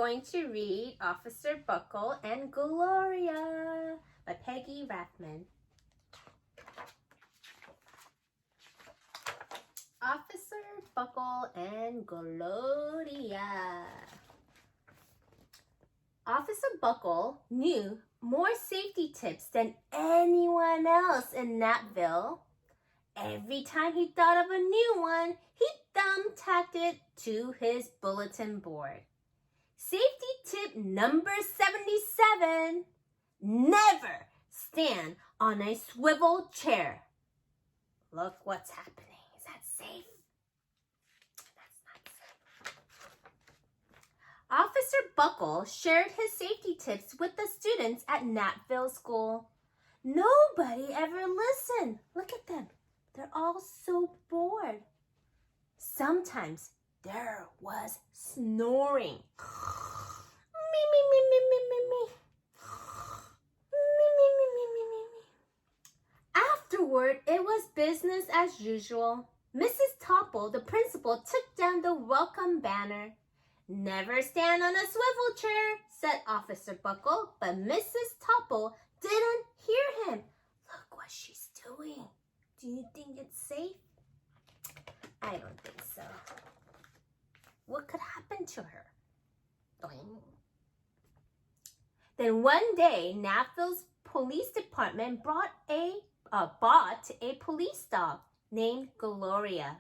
going to read Officer Buckle and Gloria by Peggy Rathmann. Officer Buckle and Gloria. Officer Buckle knew more safety tips than anyone else in Natville. Every time he thought of a new one, he thumbtacked it to his bulletin board. Safety tip number 77, never stand on a swivel chair. Look what's happening. Is that safe? That's not safe. Officer Buckle shared his safety tips with the students at Natville School. Nobody ever listened. Look at them. They're all so bored. Sometimes there was snoring. Me, me, me, me, me, me, me. Me, me, me, me, me, me, me. Afterward, it was business as usual. Mrs. Topple, the principal, took down the welcome banner. Never stand on a swivel chair, said Officer Buckle, but Mrs. Topple didn't hear him. Look what she's doing. Do you think it's safe? I don't think so. What could happen to her? Doing. Then one day, Natville's police department bought a police dog named Gloria.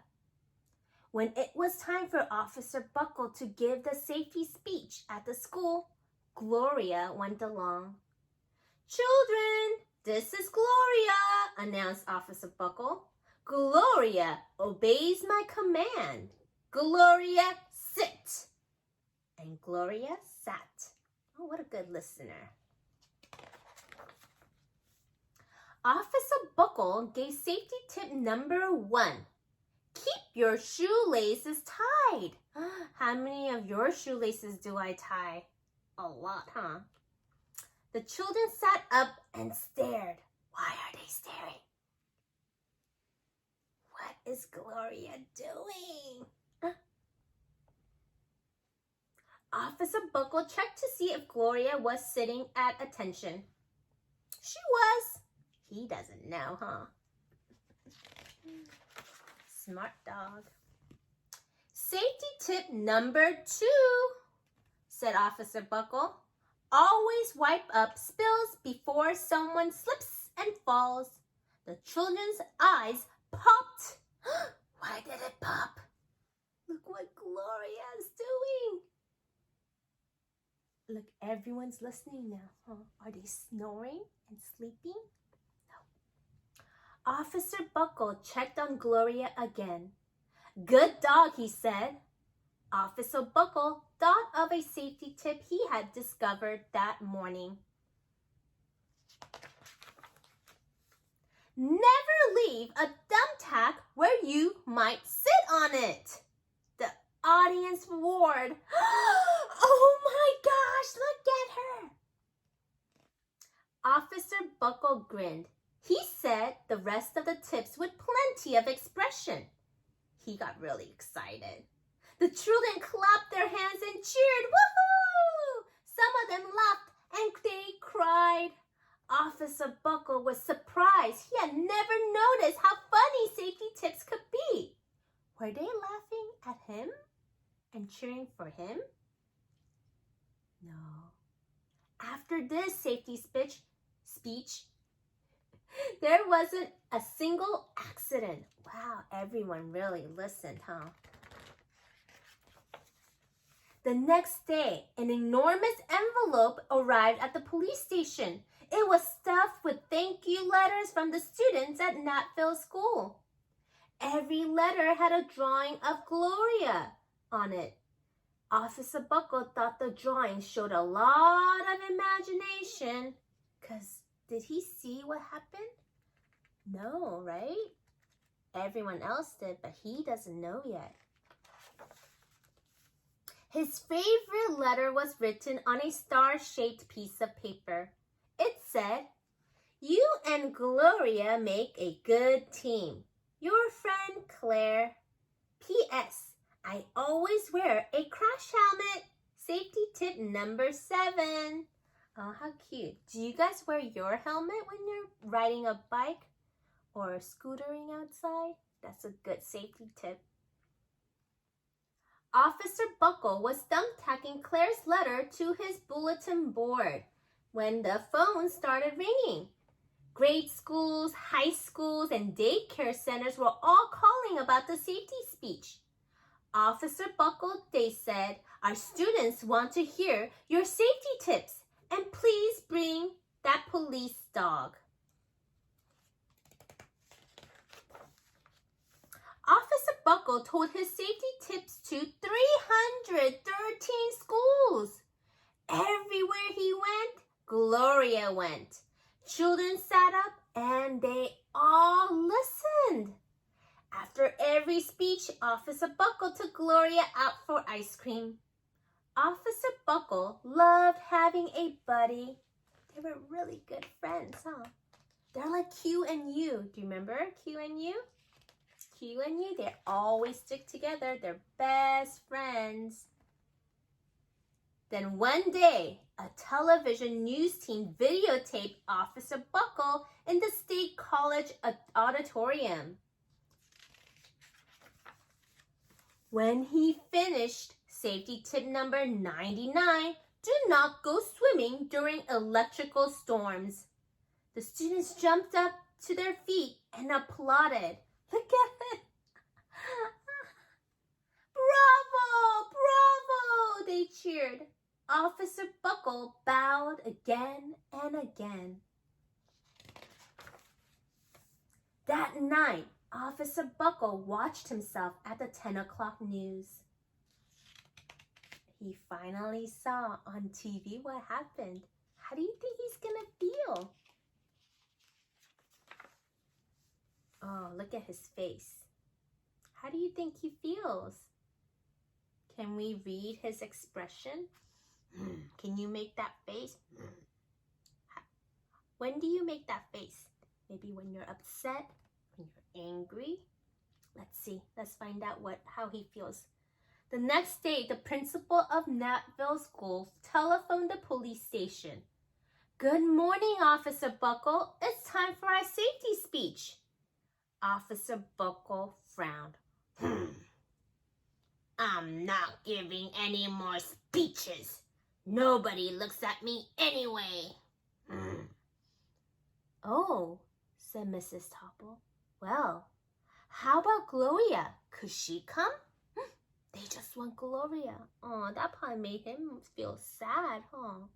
When it was time for Officer Buckle to give the safety speech at the school, Gloria went along. Children, this is Gloria, announced Officer Buckle. Gloria obeys my command. Gloria, sit. And Gloria sat. Oh, what a good listener. Officer Buckle gave safety tip number 1. Keep your shoelaces tied. How many of your shoelaces do I tie? A lot, huh? The children sat up and stared. Why are they staring? What is Gloria doing? Officer Buckle checked to see if Gloria was sitting at attention. She was. He doesn't know, huh? Smart dog. Safety tip number 2, said Officer Buckle. Always wipe up spills before someone slips and falls. The children's eyes popped. Why did it pop? Look what Gloria is doing. Look, everyone's listening now, huh? Are they snoring and sleeping? No. Officer Buckle checked on Gloria again. Good dog, he said. Officer Buckle thought of a safety tip he had discovered that morning. Never leave a thumbtack where you might sit on it. The audience roared. Oh my gosh, look at her. Officer Buckle grinned. He said the rest of the tips with plenty of expression. He got really excited. The children clapped their hands and cheered. Woohoo! Some of them laughed and they cried. Officer Buckle was surprised. He had never noticed how funny safety tips could be. Were they laughing at him and cheering for him? No. After this safety speech, there wasn't a single accident. Wow, everyone really listened, huh? The next day, an enormous envelope arrived at the police station. It was stuffed with thank you letters from the students at Natville School. Every letter had a drawing of Gloria on it. Officer Buckle thought the drawing showed a lot of imagination. 'Cause did he see what happened? No, right? Everyone else did, but he doesn't know yet. His favorite letter was written on a star-shaped piece of paper. It said, "You and Gloria make a good team. Your friend Claire. P.S. I always wear a crash helmet. Safety tip number 7. Oh, how cute. Do you guys wear your helmet when you're riding a bike or scootering outside? That's a good safety tip. Officer Buckle was thumbtacking Claire's letter to his bulletin board when the phone started ringing. Grade schools, high schools, and daycare centers were all calling about the safety speech. Officer Buckle, they said, our students want to hear your safety tips, and please bring that police dog. Officer Buckle told his safety tips to 313 schools. Everywhere he went, Gloria went. Children sat up and they all listened. After every speech, Officer Buckle took Gloria out for ice cream. Officer Buckle loved having a buddy. They were really good friends, huh? They're like Q and U. Do you remember Q and U? Q and U, they always stick together. They're best friends. Then one day, a television news team videotaped Officer Buckle in the State College auditorium. When he finished, safety tip number 99, do not go swimming during electrical storms. The students jumped up to their feet and applauded. Look at it. Bravo, bravo, they cheered. Officer Buckle bowed again and again. That night, Officer Buckle watched himself at the 10 o'clock news. He finally saw on TV what happened. How do you think he's gonna feel? Oh, look at his face. How do you think he feels? Can we read his expression? Can you make that face? When do you make that face? Maybe when you're upset, when you're angry? Let's see. Let's find out how he feels. The next day, the principal of Natville School telephoned the police station. Good morning, Officer Buckle. It's time for our safety speech. Officer Buckle frowned. I'm not giving any more speeches. Nobody looks at me anyway. Oh, said Mrs. Topple. Well, how about Gloria? Could she come? They just want Gloria. Oh, that probably made him feel sad, huh?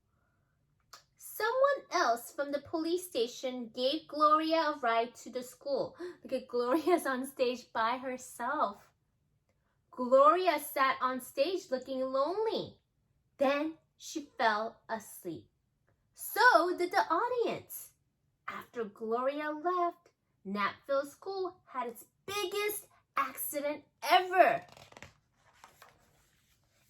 Someone else from the police station gave Gloria a ride to the school. Look at Gloria's on stage by herself. Gloria sat on stage looking lonely. Then she fell asleep. So did the audience. After Gloria left, Natville School had its biggest accident ever.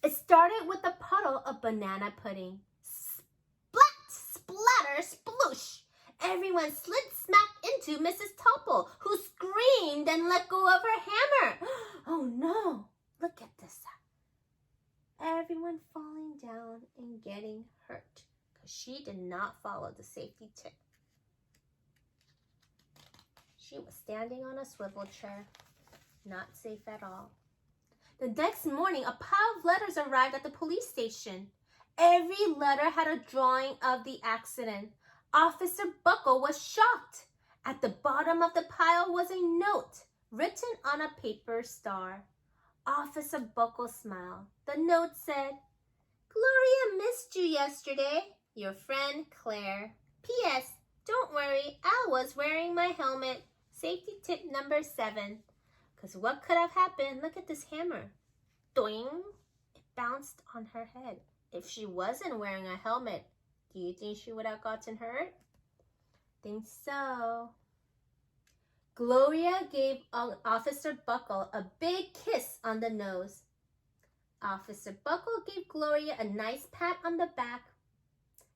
It started with a puddle of banana pudding. Splat, splatter, sploosh. Everyone slid smack into Mrs. Topple, who screamed and let go of her hammer. Oh no, look at this. Everyone falling down and getting hurt because she did not follow the safety tip. She was standing on a swivel chair, not safe at all. The next morning, a pile of letters arrived at the police station. Every letter had a drawing of the accident. Officer Buckle was shocked. At the bottom of the pile was a note written on a paper star. Officer Buckle smiled. The note said, Gloria missed you yesterday. Your friend Claire. P.S. Don't worry, I was wearing my helmet. Safety tip number 7. Because what could have happened? Look at this hammer. Doing! It bounced on her head. If she wasn't wearing a helmet, do you think she would have gotten hurt? Think so. Gloria gave Officer Buckle a big kiss on the nose. Officer Buckle gave Gloria a nice pat on the back.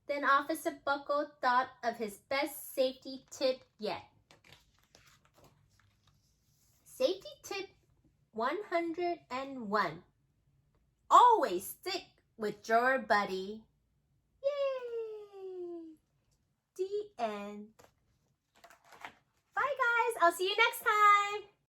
Then Officer Buckle thought of his best safety tip yet. Safety tip 101. Always stick with your buddy. Yay! The end. Bye guys, I'll see you next time.